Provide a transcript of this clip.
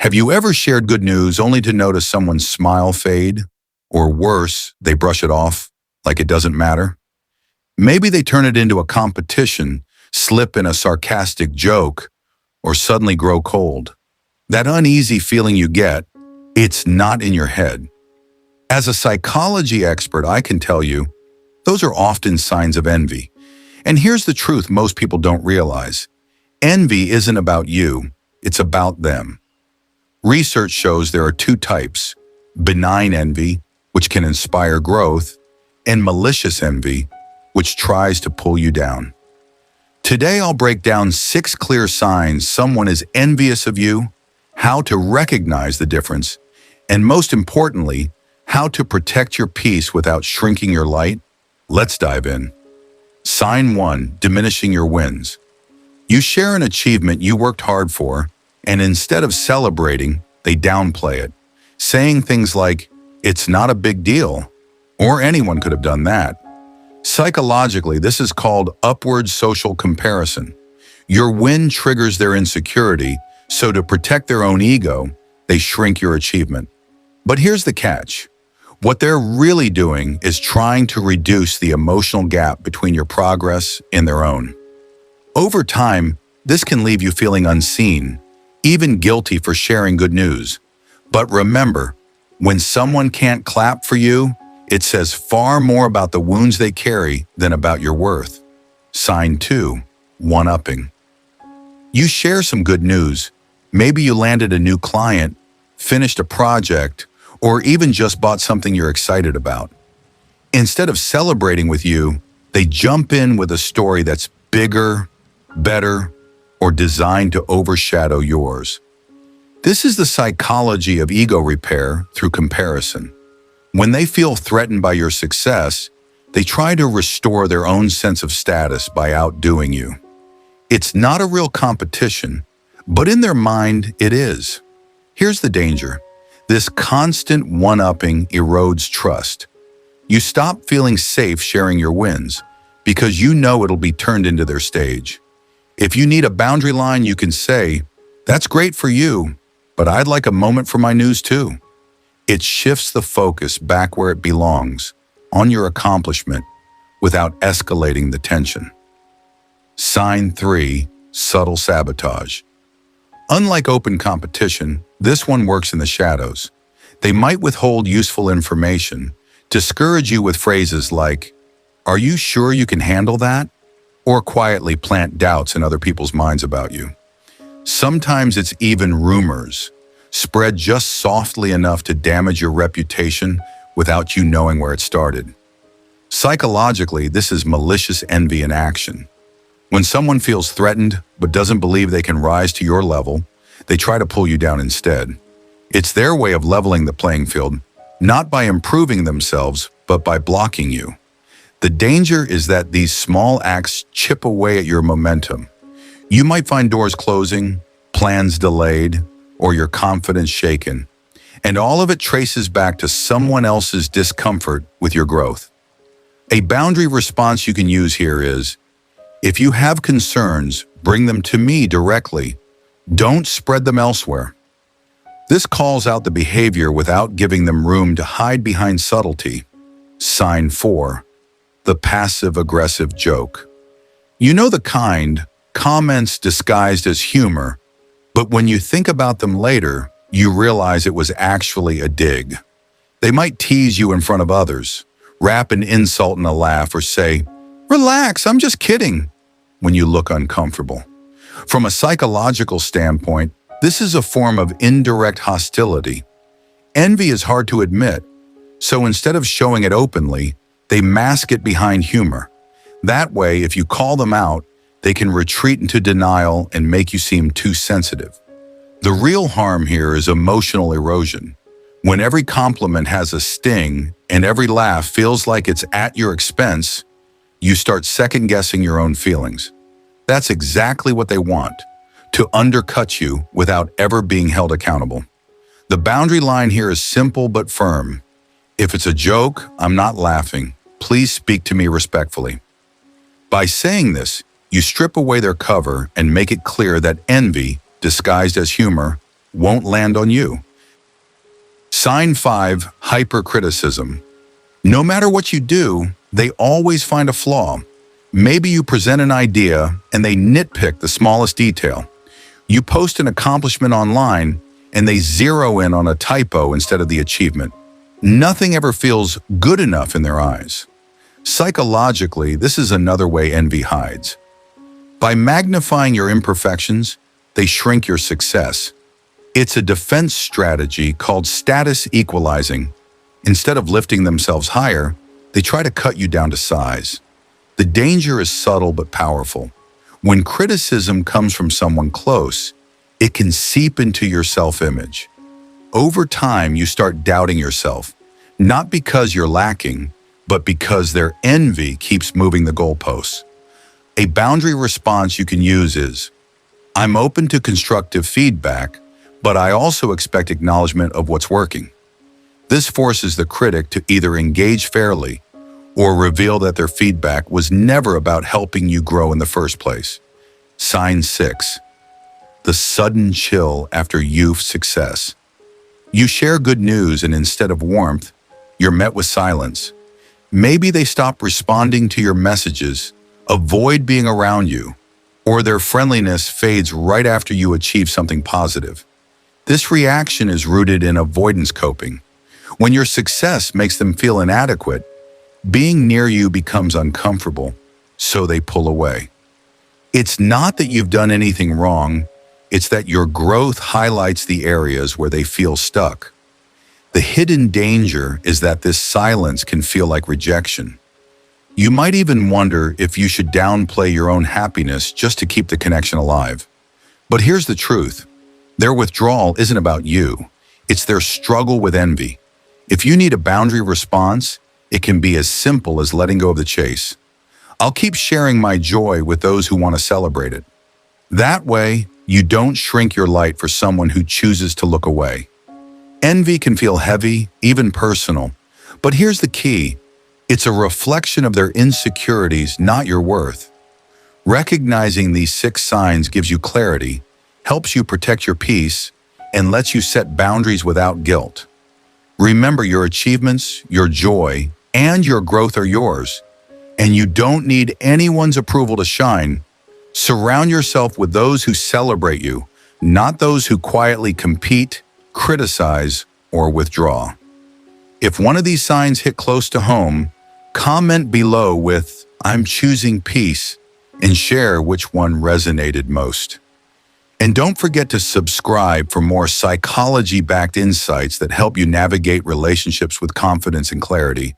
Have you ever shared good news only to notice someone's smile fade? Or worse, they brush it off like it doesn't matter? Maybe they turn it into a competition, slip in a sarcastic joke, or suddenly grow cold. That uneasy feeling you get, it's not in your head. As a psychology expert, I can tell you, those are often signs of envy. And here's the truth most people don't realize. Envy isn't about you, it's about them. Research shows there are two types: benign envy, which can inspire growth, and malicious envy, which tries to pull you down. Today, I'll break down 6 clear signs someone is envious of you, how to recognize the difference, and most importantly, how to protect your peace without shrinking your light. Let's dive in. Sign 1, diminishing your wins. You share an achievement you worked hard for, and instead of celebrating, they downplay it, saying things like, "It's not a big deal," or "Anyone could have done that." Psychologically, this is called upward social comparison. Your win triggers their insecurity, so to protect their own ego, they shrink your achievement. But here's the catch. What they're really doing is trying to reduce the emotional gap between your progress and their own. Over time, this can leave you feeling unseen, even guilty for sharing good news. But remember, when someone can't clap for you, it says far more about the wounds they carry than about your worth. Sign 2, one-upping. You share some good news. Maybe you landed a new client, finished a project, or even just bought something you're excited about. Instead of celebrating with you, they jump in with a story that's bigger, better, or designed to overshadow yours. This is the psychology of ego repair through comparison. When they feel threatened by your success, they try to restore their own sense of status by outdoing you. It's not a real competition, but in their mind, it is. Here's the danger. This constant one-upping erodes trust. You stop feeling safe sharing your wins because you know it'll be turned into their stage. If you need a boundary line, you can say, "That's great for you, but I'd like a moment for my news too." It shifts the focus back where it belongs, on your accomplishment, without escalating the tension. Sign 3, subtle sabotage. Unlike open competition, this one works in the shadows. They might withhold useful information, discourage you with phrases like, "Are you sure you can handle that?" or quietly plant doubts in other people's minds about you. Sometimes it's even rumors, spread just softly enough to damage your reputation without you knowing where it started. Psychologically, this is malicious envy in action. When someone feels threatened but doesn't believe they can rise to your level, they try to pull you down instead. It's their way of leveling the playing field, not by improving themselves, but by blocking you. The danger is that these small acts chip away at your momentum. You might find doors closing, plans delayed, or your confidence shaken, and all of it traces back to someone else's discomfort with your growth. A boundary response you can use here is, if you have concerns, bring them to me directly. Don't spread them elsewhere. This calls out the behavior without giving them room to hide behind subtlety. Sign 4, the passive-aggressive joke. You know the kind, comments disguised as humor, but when you think about them later, you realize it was actually a dig. They might tease you in front of others, wrap an insult in a laugh, or say, "Relax, I'm just kidding," when you look uncomfortable. From a psychological standpoint, this is a form of indirect hostility. Envy is hard to admit, so instead of showing it openly, they mask it behind humor. That way, if you call them out, they can retreat into denial and make you seem too sensitive. The real harm here is emotional erosion. When every compliment has a sting and every laugh feels like it's at your expense, you start second-guessing your own feelings. That's exactly what they want, to undercut you without ever being held accountable. The boundary line here is simple but firm. If it's a joke, I'm not laughing. Please speak to me respectfully. By saying this, you strip away their cover and make it clear that envy, disguised as humor, won't land on you. Sign 5, hypercriticism. No matter what you do, they always find a flaw. Maybe you present an idea and they nitpick the smallest detail. You post an accomplishment online and they zero in on a typo instead of the achievement. Nothing ever feels good enough in their eyes. Psychologically, this is another way envy hides. By magnifying your imperfections, they shrink your success. It's a defense strategy called status equalizing. Instead of lifting themselves higher, they try to cut you down to size. The danger is subtle but powerful. When criticism comes from someone close, it can seep into your self-image. Over time, you start doubting yourself, not because you're lacking, but because their envy keeps moving the goalposts. A boundary response you can use is, I'm open to constructive feedback, but I also expect acknowledgement of what's working. This forces the critic to either engage fairly or reveal that their feedback was never about helping you grow in the first place. Sign 6. The sudden chill after youth success. You share good news and instead of warmth, you're met with silence. Maybe they stop responding to your messages, avoid being around you, or their friendliness fades right after you achieve something positive. This reaction is rooted in avoidance coping. When your success makes them feel inadequate, being near you becomes uncomfortable, so they pull away. It's not that you've done anything wrong, it's that your growth highlights the areas where they feel stuck. The hidden danger is that this silence can feel like rejection. You might even wonder if you should downplay your own happiness just to keep the connection alive. But here's the truth. Their withdrawal isn't about you. It's their struggle with envy. If you need a boundary response, it can be as simple as letting go of the chase. I'll keep sharing my joy with those who want to celebrate it. That way, you don't shrink your light for someone who chooses to look away. Envy can feel heavy, even personal. But here's the key. It's a reflection of their insecurities, not your worth. Recognizing these 6 signs gives you clarity, helps you protect your peace, and lets you set boundaries without guilt. Remember, your achievements, your joy, and your growth are yours, and you don't need anyone's approval to shine. Surround yourself with those who celebrate you, not those who quietly compete, criticize, or withdraw. If one of these signs hit close to home, comment below with, I'm choosing peace, and share which one resonated most. And don't forget to subscribe for more psychology-backed insights that help you navigate relationships with confidence and clarity.